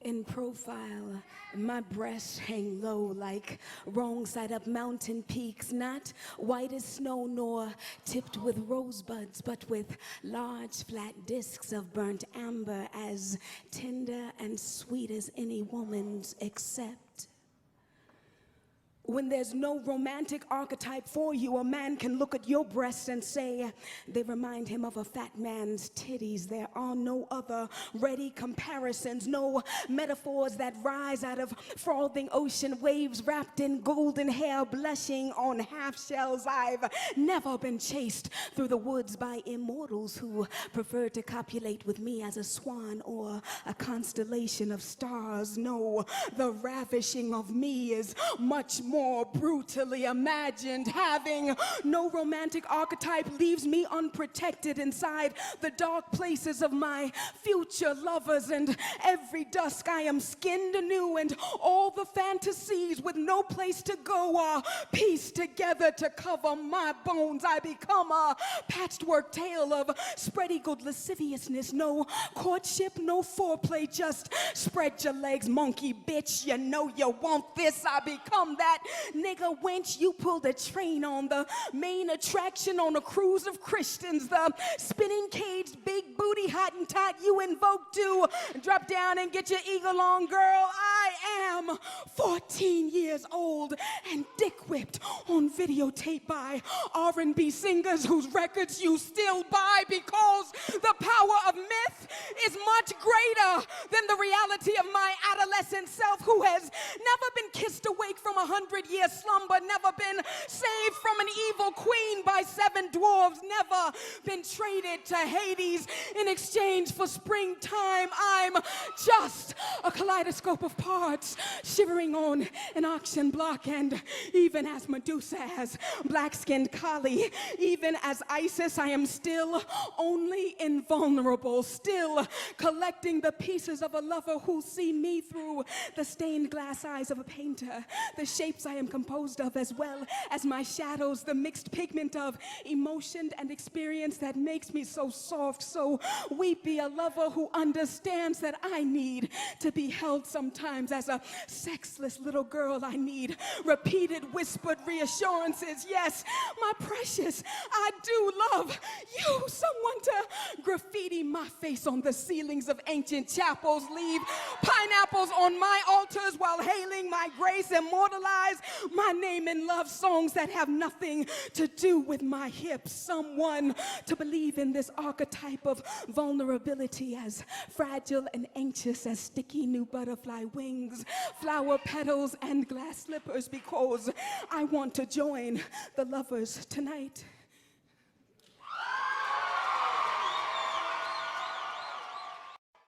In profile, my breasts hang low like wrong side up mountain peaks, not white as snow nor tipped with rosebuds, but with large flat discs of burnt amber, as tender and sweet as any woman's, except when there's no romantic archetype for you. A man can look at your breasts and say they remind him of a fat man's titties. There are no other ready comparisons, no metaphors that rise out of frothing ocean waves wrapped in golden hair blushing on half shells. I've never been chased through the woods by immortals who prefer to copulate with me as a swan or a constellation of stars. No, the ravishing of me is much more brutally imagined. Having no romantic archetype leaves me unprotected inside the dark places of my future lovers, and every dusk I am skinned anew, and all the fantasies with no place to go are pieced together to cover my bones. I become a patchwork tale of spread-eagled lasciviousness. No courtship, no foreplay, just spread your legs, monkey bitch. You know you want this. I become that nigga wench you pull the train on, the main attraction on a cruise of Christians, the spinning caged big booty hottentot you invoke to drop down and get your eagle on. Girl, I am 14 years old and dick whipped on videotape by R&B singers whose records you still buy, because the power of myth is much greater than the reality of my adolescent self, who has never been kissed awake from 100-year slumber, never been saved from an evil queen by 7 dwarves, never been traded to Hades in exchange for springtime. I'm just a kaleidoscope of parts shivering on an auction block, and even as Medusa, as black-skinned Kali, even as Isis, I am still only invulnerable, still collecting the pieces of a lover who see me through the stained glass eyes of a painter, the shapes I am composed of, as well as my shadows, the mixed pigment of emotion and experience that makes me so soft, so weepy, a lover who understands that I need to be held sometimes. As a sexless little girl, I need repeated whispered reassurances. Yes, my precious, I do love you. Someone to graffiti my face on the ceilings of ancient chapels, leave pineapples on my altars while hailing my grace, immortalize my name in love songs that have nothing to do with my hips. Someone to believe in this archetype of vulnerability, as fragile and anxious as sticky new butterfly wings, flower petals, and glass slippers, because I want to join the lovers tonight.